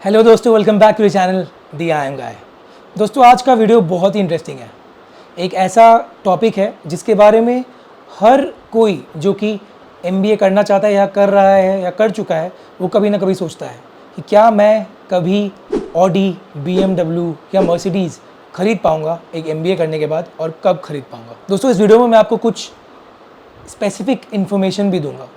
Hello दोस्तों, welcome back to the channel the I M guy. दोस्तों, आज का वीडियो बहुत ही इंटरेस्टिंग है। एक ऐसा टॉपिक है जिसके बारे में हर कोई जो कि एमबीए करना चाहता है या कर रहा है या कर चुका है, वो कभी ना कभी सोचता है कि क्या मैं कभी ऑडी, बीएमडब्ल्यू या मर्सिडीज़ खरीद पाऊँगा एक एमबीए करने के बाद, और कब खरीद पाऊँगा। दोस्तों, इस वीडियो में मैं आपको कुछ स्पेसिफिक इन्फॉर्मेशन भी दूंगा।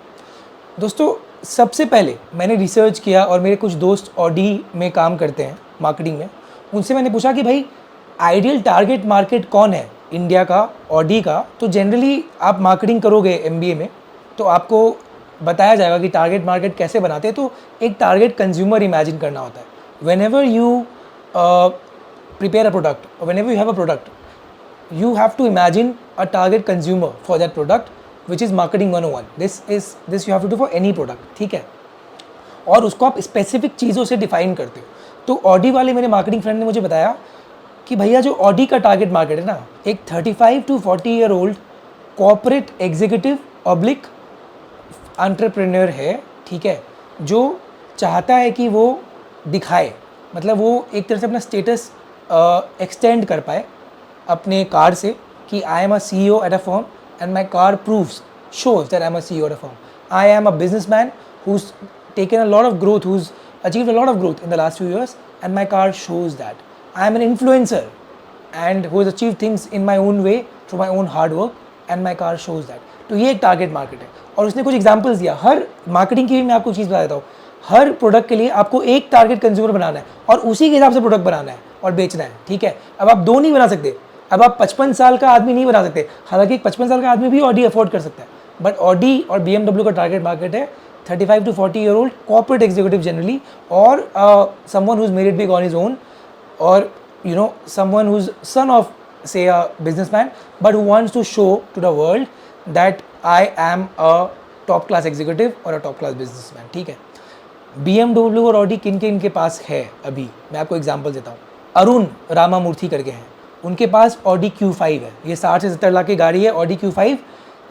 दोस्तों, सबसे पहले मैंने रिसर्च किया और मेरे कुछ दोस्त ऑडी में काम करते हैं, मार्केटिंग में। उनसे मैंने पूछा कि भाई आइडियल टारगेट मार्केट कौन है इंडिया का, ऑडी का। तो जनरली आप मार्केटिंग करोगे एमबीए में तो आपको बताया जाएगा कि टारगेट मार्केट कैसे बनाते हैं। तो एक टारगेट कंज्यूमर इमेजिन करना होता है। When ever you prepare a product, when ever you have a product, you have to imagine a target consumer for that product, which is marketing 101. This you have to do for any product, ठीक है। और उसको आप specific चीज़ों से define करते हो। तो ऑडी वाले मेरे मार्केटिंग फ्रेंड ने मुझे बताया कि भैया जो ऑडी का टारगेट मार्केट है ना, एक 35 to 40 year old corporate executive oblique entrepreneur है, ठीक है, जो चाहता है कि वो दिखाए, मतलब वो एक तरह से अपना स्टेटस एक्सटेंड कर पाए अपने कार से कि I am a CEO at a firm and my car proves shows that I'm a CEO at a firm. I am a businessman who's taken a lot of growth, who's achieved a lot of growth in the last few years, and my car shows that. I am an influencer and who has achieved things in my own way through my own hard work, and my car shows that. तो ये एक target market है। और उसने कुछ examples दिया। हर marketing की भी मैं आपको चीज़ बता देता हूँ। हर प्रोडक्ट के लिए आपको एक टारगेट कंज्यूमर बनाना है और उसी के हिसाब से प्रोडक्ट बनाना है और बेचना है, ठीक है। अब आप दो नहीं बना सकते। अब आप 55 साल का आदमी नहीं बना सकते। हालांकि 55 साल का आदमी भी ऑडी अफोर्ड कर सकता है, बट ऑडी और बीएमडब्ल्यू का टारगेट मार्केट है 35 to 40 year old corporate executive generally, और someone who is made it big on his own, और you know someone who is son of say a businessman but who wants to show to the world that I am a top class executive or a top class businessman, ठीक है। BMW और Audi किन के इनके पास है अभी मैं आपको एग्जांपल देता हूँ। अरुण रामामूर्ति करके हैं, उनके पास ऑडी Q5 है। ये 60 से 70 लाख की गाड़ी है ऑडी Q5।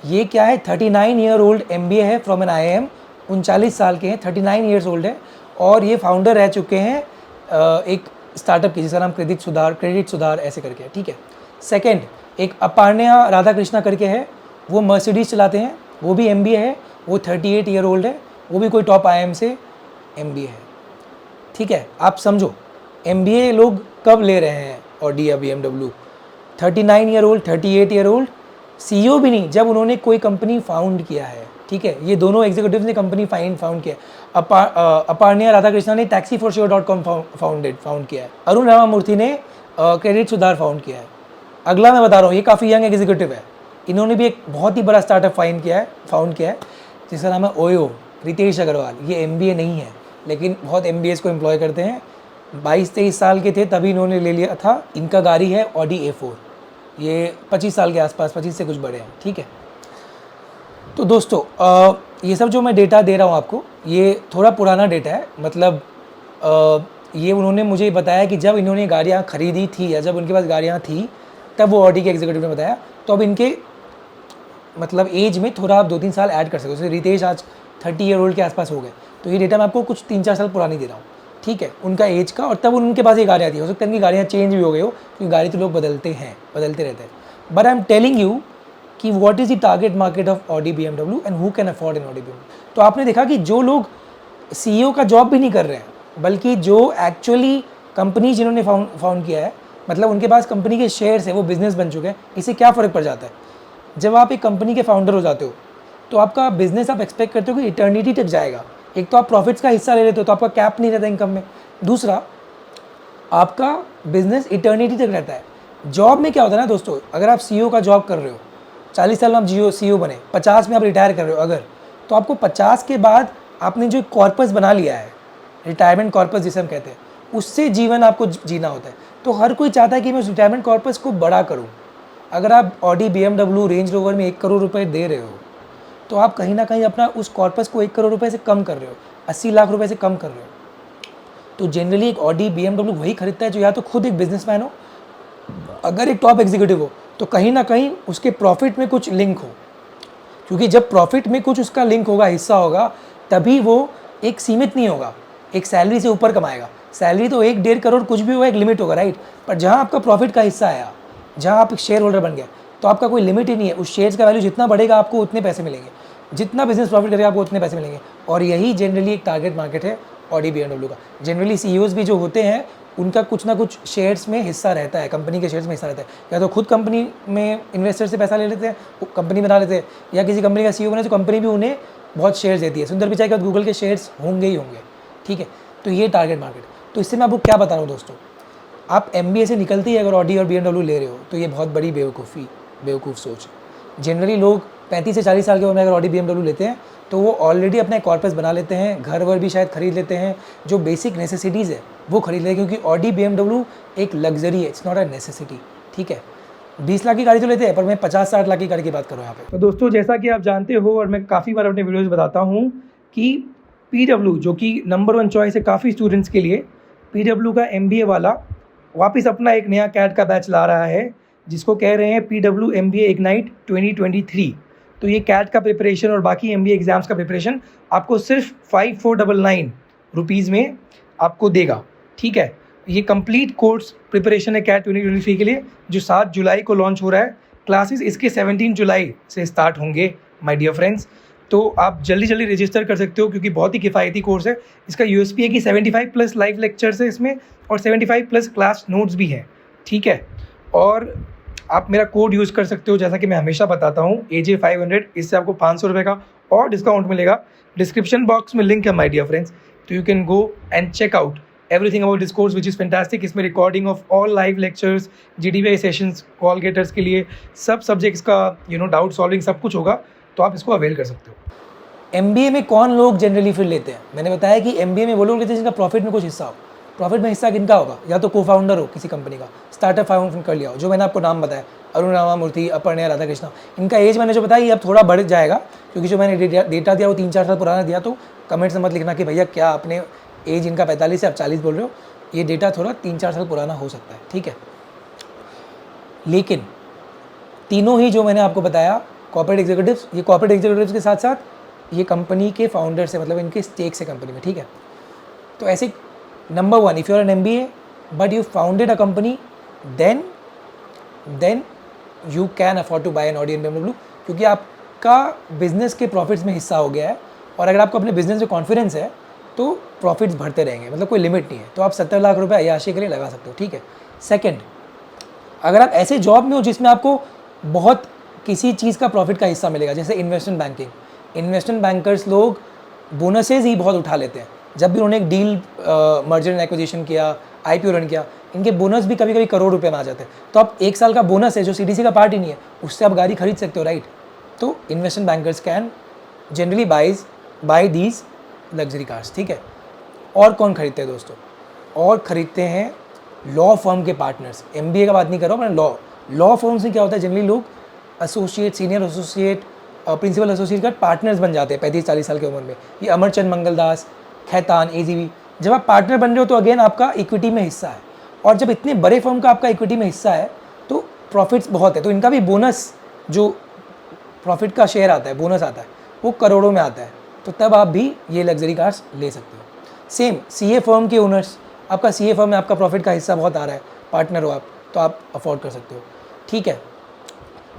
ये क्या है, 39 ईयर ओल्ड MBA है फ्रॉम एन IIM, 39 साल के हैं, 39 ईयर्स ओल्ड है, और ये फाउंडर रह चुके हैं एक स्टार्टअप की जिसका नाम क्रेडिट सुधार ऐसे करके है, ठीक है। सेकेंड, एक अपार्ण्या राधाकृष्णा करके है, वो मर्सिडीज चलाते हैं, वो भी MBA है, वो 38 ईयर ओल्ड है, वो भी कोई टॉप IIM से MBA है, ठीक है। आप समझो MBA लोग कब ले रहे हैं ऑडी या BMW, 39 year old, 38 year old, CEO भी नहीं, जब उन्होंने कोई कंपनी फाउंड किया है, ठीक है। ये दोनों एग्जीक्यूटिव्स ने कंपनी फाउंड किया है। अपार्ण्या राधाकृष्णा ने taxiforSure.com फाउंड किया है। अरुण रामामूर्ति ने क्रेडिट सुधार फाउंड किया है। अगला मैं बता रहा हूँ, ये काफ़ी यंग एग्जीक्यूटिव है, इन्होंने भी एक बहुत ही बड़ा स्टार्टअप फाउंड किया है जिसका नाम है ओयो, रितेश अग्रवाल। ये MBA नहीं है लेकिन बहुत MBAs को एम्प्लॉय करते हैं। 22-23 साल के थे तभी इन्होंने ले लिया था। इनका गाड़ी है ऑडी A4। ये 25 साल के आसपास, 25 से कुछ बड़े हैं, ठीक है। तो दोस्तों, ये सब जो मैं डेटा दे रहा हूँ आपको, ये थोड़ा पुराना डेटा है। मतलब ये उन्होंने मुझे बताया कि जब इन्होंने गाड़ियाँ खरीदी थी या जब उनके पास गाड़ियाँ थी तब वो ऑडी के एग्जीक्यूटिव ने बताया। तो अब इनके मतलब एज में थोड़ा आप 2-3 साल ऐड कर सकते हो। जैसे रितेश आज 30 ईयर ओल्ड के आसपास हो गए, तो ये डेटा मैं आपको कुछ 3-4 साल पुरानी दे रहा हूँ, ठीक है, उनका एज का। और तब उनके पास ये गाड़ियाँ थी। हो सकता है इनकी गाड़ियाँ चेंज भी हो गई हो, क्योंकि गाड़ी तो लोग बदलते रहते हैं। But I am telling you कि what is the target market of Audi BMW and who can afford in Audi BMW। तो आपने देखा कि जो लोग CEO का जॉब भी नहीं कर रहे हैं, बल्कि जो एक्चुअली कंपनी जिन्होंने फाउंड किया है, मतलब उनके पास कंपनी के शेयर्स है, वो बिजनेस बन चुके हैं। इससे क्या फ़र्क पड़ जाता है, जब आप एक कंपनी के फाउंडर हो जाते हो तो आपका बिजनेस आप एक्सपेक्ट करते हो कि इटर्निटी तक जाएगा। एक तो आप प्रॉफिट्स का हिस्सा ले लेते हो तो आपका कैप नहीं रहता इनकम में। दूसरा, आपका बिजनेस इटर्निटी तक रहता है। जॉब में क्या होता है ना दोस्तों, अगर आप CEO का जॉब कर रहे हो, 40 साल में आप CEO बने, 50 में आप रिटायर कर रहे हो अगर, तो आपको 50 के बाद आपने जो कॉर्पस बना लिया है, रिटायरमेंट कॉर्पस जिसे हम कहते हैं, उससे जीवन आपको जीना होता है। तो हर कोई चाहता है कि मैं उस रिटायरमेंट कॉर्पस को बड़ा करूं। अगर आप ऑडी, BMW, रेंज रोवर में 1 करोड़ रुपए दे रहे हो, तो आप कहीं ना कहीं अपना उस कॉर्पस को 1 करोड़ रुपए से कम कर रहे हो, 80 लाख रुपए से कम कर रहे हो। तो जनरली एक ऑडी, BMW वही खरीदता है जो या तो खुद एक बिजनेसमैन हो, अगर एक टॉप एग्जीक्यूटिव हो तो कहीं ना कहीं उसके प्रॉफिट में कुछ लिंक हो, क्योंकि जब प्रॉफिट में कुछ उसका लिंक होगा, हिस्सा होगा, तभी वो एक सीमित नहीं होगा, एक सैलरी से ऊपर कमाएगा। सैलरी तो 1-1.5 करोड़ कुछ भी हुआ, एक लिमिट होगा, राइट। पर जहाँ आपका प्रॉफिट का हिस्सा आया, जहाँ आप शेयर होल्डर बन गए, तो आपका कोई लिमिट ही नहीं है। उस शेयर्स का वैल्यू जितना बढ़ेगा आपको उतने पैसे मिलेंगे, जितना बिजनेस प्रॉफिट करेगा आपको उतने पैसे मिलेंगे। और यही जनरली एक टारगेट मार्केट है ऑडी BMW का। जनरली CEOs भी जो होते हैं उनका कुछ ना कुछ शेयर्स में हिस्सा रहता है, कंपनी के शेयर्स में हिस्सा रहता है। या तो खुद कंपनी में इन्वेस्टर से पैसा ले लेते हैं, कंपनी बना लेते हैं, या किसी कंपनी का CEO बने तो कंपनी भी उन्हें बहुत शेयर्स देती है। सुंदर पिचाई के बाद गूगल के शेयर्स होंगे ही होंगे, ठीक है। तो ये टारगेट मार्केट। तो इससे मैं आपको क्या बता रहा हूँ दोस्तों, आप MBA से निकलते ही अगर ऑडी और BMW ले रहे हो तो ये बहुत बड़ी बेवकूफ़ सोच है। जनरली लोग 35 से 40 साल के उम्र में अगर ऑडी BMW लेते हैं तो वो ऑलरेडी अपना कॉर्पस बना लेते हैं, घर वर भी शायद खरीद लेते हैं, जो बेसिक नेसेसिटीज़ है वो खरीद लेते हैं, क्योंकि ऑडी BMW एक लग्जरी है, इट्स नॉट अ नेसेसिटी, ठीक है। 20 लाख की गाड़ी तो लेते हैं, पर मैं 50-60 लाख की गाड़ी की बात करूँ यहाँ पे। तो दोस्तों, जैसा कि आप जानते हो और मैं काफ़ी बार अपने वीडियोज़ बताता हूँ कि PW जो कि नंबर 1 चॉइस है काफ़ी स्टूडेंट्स के लिए, PW का MBA वाला वापस अपना एक नया कैट का बैच ला रहा है, जिसको कह रहे हैं PW MBA इग्नाइट 2023। तो ये कैट का प्रिपरेशन और बाकी MBA एग्जाम्स का प्रिपरेशन आपको सिर्फ 5499 रुपीज़ में आपको देगा, ठीक है। ये कंप्लीट कोर्स प्रिपरेशन है कैट 2023 के लिए, जो 7 जुलाई को लॉन्च हो रहा है। क्लासेस इसके 17 जुलाई से स्टार्ट होंगे माय डियर फ्रेंड्स। तो आप जल्दी जल्दी रजिस्टर कर सकते हो, क्योंकि बहुत ही किफ़ायती कोर्स है। इसका USP है कि 75+ लाइव लेक्चर्स है इसमें, और 75+ क्लास नोट्स भी हैं, ठीक है। और आप मेरा कोड यूज़ कर सकते हो, जैसा कि मैं हमेशा बताता हूँ, AJ500। इससे आपको 500 रुपये का और डिस्काउंट मिलेगा। डिस्क्रिप्शन बॉक्स में लिंक है माय डियर फ्रेंड्स, तो you can go and check out everything about this course which is fantastic. इसमें recording of all live lectures, GDVI sessions, call getters के लिए सब सब्जेक्ट्स का डाउट सॉल्विंग सब कुछ होगा, तो आप इसको अवेल कर सकते हो। MBA में कौन लोग जनरली फिर लेते हैं? मैंने बताया कि MBA में वो लोग लेते हैं जिनका प्रॉफिट में कुछ हिस्सा हो। प्रॉफिट में हिस्सा किनका होगा? या तो को-फाउंडर हो किसी कंपनी का, स्टार्टअप फाउंड कर लिया हो, जो मैंने आपको नाम बताया, अरुण रामामूर्ति, अपर्णा, राधा कृष्णा। इनका एज मैंने जो बताया ये अब थोड़ा बढ़ जाएगा, क्योंकि जो मैंने डेटा दिया वो 3-4 साल पुराना दिया। तो कमेंट्स में मत लिखना कि भैया क्या अपने एज इनका 45 से आप 40 बोल रहे हो। ये डेटा थोड़ा 3-4 साल पुराना हो सकता है, ठीक है। लेकिन तीनों ही जो मैंने आपको बताया कॉर्पोरेट एग्जीक्यूटिव्स, ये कॉर्पोरेट एग्जीक्यूटिव्स के साथ साथ ये कंपनी के फाउंडर से, मतलब इनके स्टेक्स है कंपनी में, ठीक है। तो ऐसे number 1, if you are an MBA but you founded a company, then you can afford to buy an Audi BMW, क्योंकि आपका बिजनेस के प्रॉफिट्स में हिस्सा हो गया है। और अगर आपको अपने बिजनेस में कॉन्फिडेंस है तो प्रॉफिट्स बढ़ते रहेंगे, मतलब कोई लिमिट नहीं है। तो आप 70 लाख रुपए अय्याशी के लिए लगा सकते हो, ठीक है। सेकंड, अगर आप ऐसे जॉब में हो जिसमें आपको बहुत किसी चीज़ का प्रॉफिट का हिस्सा मिलेगा, जैसे इन्वेस्टमेंट बैंकिंग, इन्वेस्टमेंट बैंकर्स लोग बोनसेज ही बहुत उठा लेते हैं। जब भी उन्होंने एक डील मर्जर एंड एक्विजिशन किया, IPO रन किया, इनके बोनस भी कभी कभी करोड़ रुपए में आ जाते हैं। तो आप 1 साल का बोनस है जो CDC का पार्ट ही नहीं है, उससे आप गाड़ी खरीद सकते हो, राइट। तो investment bankers can generally buy these luxury cars, ठीक है। और कौन खरीदते हैं दोस्तों? और खरीदते हैं लॉ फर्म के पार्टनर्स। MBA का बात नहीं कर रहा हूँ मैं, लॉ फर्म से क्या होता है, जनरली लोग associate, senior associate, principal associate का पार्टनर्स बन जाते हैं 35-40 साल की उम्र में। ये अमरचंद मंगलदास, खैतान, AGV। जब आप पार्टनर बन रहे हो तो अगेन आपका इक्विटी में हिस्सा है, और जब इतने बड़े फर्म का आपका इक्विटी में हिस्सा है तो प्रॉफिट्स बहुत है, तो इनका भी बोनस, जो प्रॉफिट का शेयर आता है, बोनस आता है, वो करोड़ों में आता है। तो तब आप भी ये लग्जरी कार्स ले सकते हो। सेम CA फर्म के ओनर्स, आपका CA फर्म में आपका प्रॉफिट का हिस्सा बहुत आ रहा है, पार्टनर हो आप, तो आप अफोर्ड कर सकते हो, ठीक है।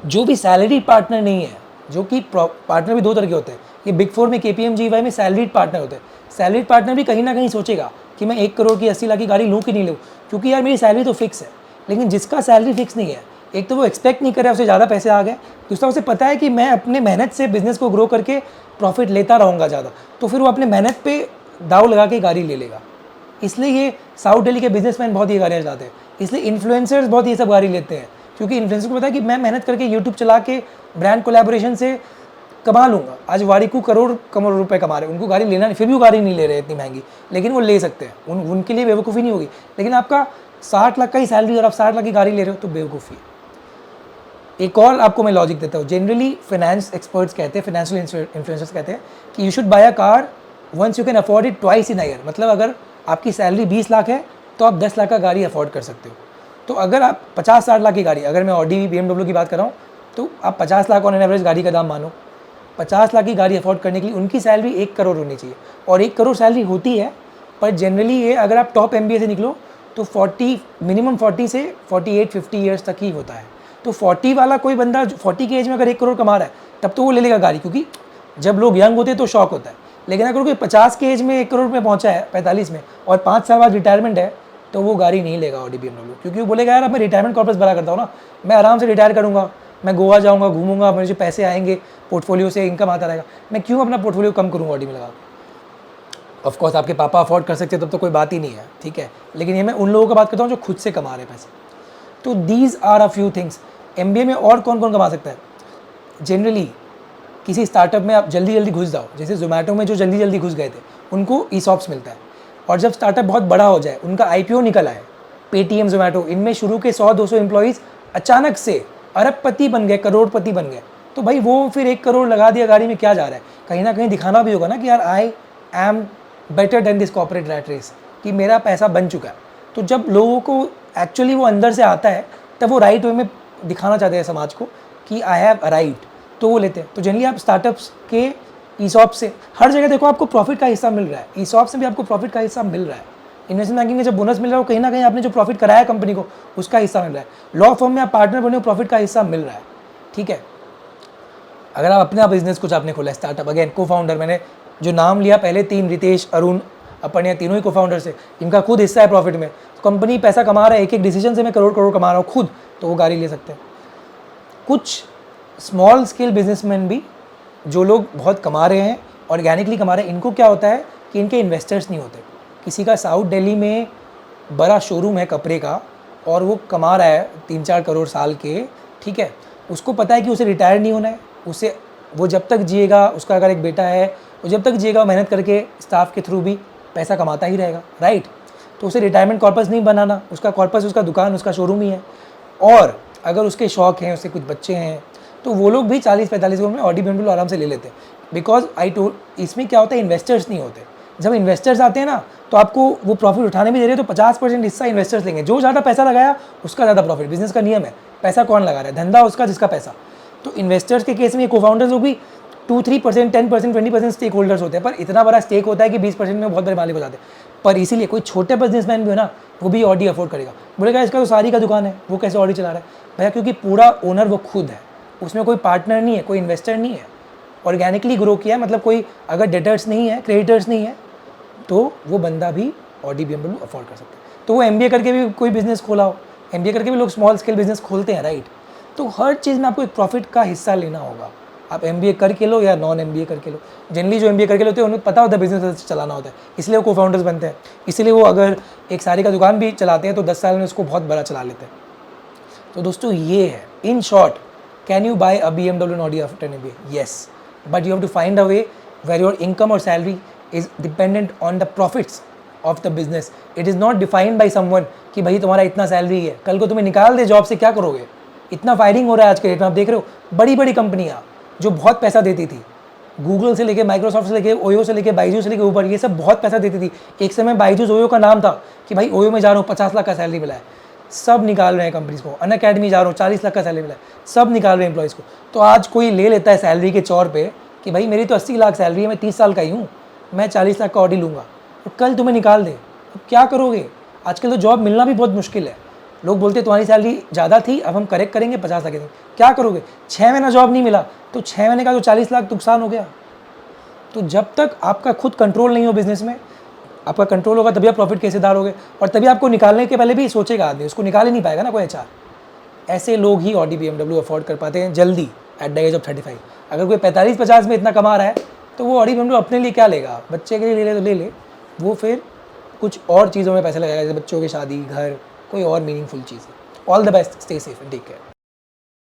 जो भी सैलरी पार्टनर नहीं है, जो कि पार्टनर भी 2 तरह के होते हैं। ये बिग 4 में KPMG में सैलरीड पार्टनर होते हैं। सैलरीड पार्टनर भी कहीं ना कहीं सोचेगा कि मैं 1 करोड़ की 80 लाख की गाड़ी लूँ कि नहीं लूँ, क्योंकि यार मेरी सैलरी तो फिक्स है। लेकिन जिसका सैलरी फिक्स नहीं है, एक तो वो एक्सपेक्ट नहीं कर रहा है उसे ज़्यादा पैसे आ गए, दूसरा उसे पता है कि मैं अपने मेहनत से बिजनेस को ग्रो करके प्रॉफिट लेता रहूँगा ज़्यादा, तो फिर वो अपने मेहनत पे दाव लगा के गाड़ी ले लेगा। इसलिए ये साउथ दिल्ली के बिजनेसमैन बहुत ये गाड़ियाँ चलाते हैं, इसलिए इन्फ्लुएंसर्स बहुत ये सब गाड़ी लेते हैं, क्योंकि इन्फ्लुएंसर को पता है कि मैं मेहनत करके यूट्यूब चला के ब्रांड कोलैबोरेशन से कमा लूँगा। आज वारिकू करोड़ रुपए कमा रहे हैं, उनको गाड़ी लेना नहीं, फिर भी वो गाड़ी नहीं ले रहे इतनी महंगी, लेकिन वो ले सकते हैं। उनके लिए बेवकूफ़ी नहीं होगी। लेकिन आपका 60 लाख का ही सैलरी और आप 60 लाख की गाड़ी ले रहे हो तो बेवकूफ़ी है। एक और आपको मैं लॉजिक देता हूँ। जनरली फाइनेंस एक्सपर्ट्स कहते हैं, फाइनेंशियल इन्फ्लुएंसर्स कहते हैं कि you should buy a car once you can afford it twice in a year. मतलब अगर आपकी सैलरी 20 लाख है तो आप 10 लाख का गाड़ी अफोर्ड कर सकते हो। तो अगर आप 50-60 लाख की गाड़ी, अगर मैं ऑडी BMW की बात कर रहा हूँ, तो आप 50 लाख ऑन एन एवरेज गाड़ी का दाम मानो। 50 लाख की गाड़ी अफोर्ड करने के लिए उनकी सैलरी 1 करोड़ होनी चाहिए, और 1 करोड़ सैलरी होती है पर जनरली ये अगर आप टॉप MBA से निकलो तो 40 मिनिमम 40 से 48-50 ईयर्स तक ही होता है। तो 40 वाला कोई बंदा 40 की एज में अगर 1 करोड़ कमा रहा है तब तो वो ले लेगा गाड़ी, क्योंकि जब लोग यंग होते हैं तो शौक होता है। लेकिन अगर कोई 50 की एज में 1 करोड़ में पहुंचा है, 45 में, और 5 साल बाद रिटायरमेंट है, तो वो गाड़ी नहीं लेगा ऑडी BMW, क्योंकि वो बोलेगा यार अब मैं रिटायरमेंट कॉर्पस भरा करता हूँ ना, मैं आराम से रिटायर करूँगा, मैं गोवा जाऊँगा, घूमूंगा, मुझे पैसे आएंगे, पोर्टफोलियो से इनकम आता रहेगा, मैं क्यों अपना पोर्टफोलियो कम करूँगा ऑडी में लगा। ऑफकोर्स आपके पापा अफोर्ड कर सकते हैं तब तो कोई बात ही नहीं है, ठीक है, लेकिन ये मैं उन लोगों का बात करता हूँ जो खुद से कमा रहे हैं पैसे। तो these are a few things. MBA में और कौन कौन कमा सकता है? जनरली किसी स्टार्टअप में आप जल्दी जल्दी घुस जाओ, जैसे जोमेटो में जो जल्दी जल्दी घुस गए थे उनको ESOPs मिलता है, और जब स्टार्टअप बहुत बड़ा हो जाए, उनका IPO निकल आए, पेटीएम, जोमेटो, इनमें शुरू के 100-200 एम्प्लॉइज़ अचानक से अरबपति बन गए, करोड़पति बन गए, तो भाई वो फिर 1 करोड़ लगा दिया गाड़ी में, क्या जा रहा है? कहीं ना कहीं दिखाना भी होगा ना कि यार I am better than this corporate rat race, कि मेरा पैसा बन चुका है। तो जब लोगों को एक्चुअली वो अंदर से आता है तब वो राइट वे में दिखाना चाहते हैं समाज को कि आई हैव अराइव्ड, तो वो लेते हैं। तो जनरली आप स्टार्टअप्स के ESOP से हर जगह देखो आपको प्रॉफिट का हिस्सा मिल रहा है, ESOP से भी आपको प्रॉफिट का हिस्सा मिल रहा है। इन्वेस्टमेंट बैंकिंग में जब बोनस मिल रहा है वो कहीं ना कहीं आपने जो प्रॉफिट कराया कंपनी को उसका हिस्सा मिल रहा है। लॉ फर्म में आप पार्टनर बने हो, प्रॉफिट का हिस्सा मिल रहा है, ठीक है। अगर आप अपना बिजनेस कुछ आपने खोला है, स्टार्टअप, अगेन को फाउंडर, मैंने जो नाम लिया पहले 3, रितेश, अरुण, अपन, ये तीनों ही को फाउंडर्स है, इनका खुद हिस्सा है प्रॉफिट में, तो कंपनी पैसा कमा रहा है, एक एक डिसीजन से मैं करोड़ करोड़ कमा रहा हूँ खुद, तो वो गाड़ी ले सकते हैं। कुछ स्मॉल स्केल बिजनेसमैन भी जो लोग बहुत कमा रहे हैं, ऑर्गेनिकली कमा रहे हैं, इनको क्या होता है कि इनके इन्वेस्टर्स नहीं होते। किसी का साउथ दिल्ली में बड़ा शोरूम है कपड़े का और वो कमा रहा है 3-4 करोड़ साल के, ठीक है, उसको पता है कि उसे रिटायर नहीं होना है, उसे वो जब तक जिएगा, उसका अगर एक बेटा है, वो जब तक जिएगा मेहनत करके स्टाफ के थ्रू भी पैसा कमाता ही रहेगा, राइट। तो उसे रिटायरमेंट कॉर्पस नहीं बनाना, उसका कॉर्पस उसका दुकान, उसका शोरूम ही है। और अगर उसके शौक हैं, उसके कुछ बच्चे हैं, तो वो लोग भी 40-45 करोड़ में ऑडी BMW आराम से ले लेते हैं। बिकॉज इसमें क्या होता है, इन्वेस्टर्स नहीं होते। जब इन्वेस्टर्स आते हैं ना तो आपको वो प्रॉफिट उठाने भी दे रहे हैं, तो 50% हिस्सा इन्वेस्टर्स लेंगे। जो ज़्यादा पैसा लगाया उसका ज़्यादा प्रॉफिट, बिजनेस का नियम है, पैसा कौन लगा रहा है, धंधा उसका जिसका पैसा। तो इन्वेस्टर्स के केस में को फाउंडर्स लोग भी 2-3%, 10%, 20% स्टेक होल्डर्स होते हैं, पर इतना बड़ा स्टेक होता है कि 20% में बहुत बड़े मालिक हो जाते हैं। पर इसीलिए कोई छोटे बिजनेसमैन भी हो ना, वो भी ऑडी अफोर्ड करेगा, बोलेगा इसका तो सारी का दुकान है, वो कैसे ऑडी चला रहा है भैया, क्योंकि पूरा ओनर वो खुद है, उसमें कोई पार्टनर नहीं है, कोई इन्वेस्टर नहीं है, ऑर्गेनिकली ग्रो किया है, मतलब कोई अगर डेटर्स नहीं है, क्रेडिटर्स नहीं है, तो वो बंदा भी ऑडी BMW अफोर्ड कर सकता है। तो वो MBA करके भी कोई बिजनेस खोला हो, MBA करके भी लोग स्मॉल स्केल बिजनेस खोलते हैं, राइट। तो हर चीज़ में आपको एक प्रॉफिट का हिस्सा लेना होगा, आप MBA करके लो या नॉन MBA करके लो। जनरली जो MBA करके लेते हैं उन्हें पता होता है बिजनेस चलाना होता है, इसलिए वो को फाउंडर्स बनते हैं, इसलिए वो अगर एक साड़ी का दुकान भी चलाते हैं तो 10 साल में उसको बहुत बड़ा चला लेते हैं। तो दोस्तों ये है in short, can you buy a BMW and Audi after an MBA? Yes, but you have to find a way where your income or salary is dependent on the profits of the business. It is not defined by someone कि भाई तुम्हारा इतना salary है, कल को तुम्हें निकाल दे job से, क्या करोगे? इतना फायरिंग हो रहा है आज के डेट में, आप देख रहे हो बड़ी बड़ी कंपनियाँ जो बहुत पैसा देती थी, गूगल से लेके, माइक्रोसॉफ्ट से लेके, ओयो से लेके, बाइजू से लेके ऊपर, ये सब बहुत पैसा देती थी। एक समय बाइजूस ओयो का नाम था कि भाई ओयो में जा रहा हूँ 50 लाख का सैलरी मिला है, सब निकाल रहे हैं कंपनीज को। अनअकैडमी जा रहा हूँ 40 लाख का सैलरी मिला है, सब निकाल रहे हैं एम्प्लॉइज़ को। तो आज कोई ले लेता है सैलरी के चौर पे कि भाई मेरी तो 80 लाख सैलरी है, मैं 30 साल का ही हूँ, मैं 40 लाख का ऑडी लूँगा, तो कल तुम्हें निकाल दे, तो क्या करोगे? आजकल तो जॉब मिलना भी बहुत मुश्किल है। लोग बोलते तुम्हारी सैलरी ज़्यादा थी, अब हम करेक्ट करेंगे 50 लाख देंगे, क्या करोगे? 6 महीना जॉब नहीं मिला तो 6 महीने का तो 40 लाख नुकसान हो गया। तो जब तक आपका खुद कंट्रोल नहीं हो बिजनेस में, आपका कंट्रोल होगा तभी आप प्रॉफिट के हिस्सेदार होगे, और तभी आपको निकालने के पहले भी सोचेगा आदमी, उसको निकाल ही नहीं पाएगा ना कोई HR। ऐसे लोग ही ऑडी BMW अफोर्ड कर पाते हैं जल्दी एट द एज ऑफ 35। अगर कोई 45-50 में इतना कमा रहा है तो वो ऑडी BMW अपने लिए क्या लेगा, बच्चे के लिए ले ले तो ले ले, वो फिर कुछ और चीज़ों में पैसे लगाएगा, जैसे बच्चों की शादी, घर, कोई और मीनिंगफुल चीज़। All the best, stay safe and take care.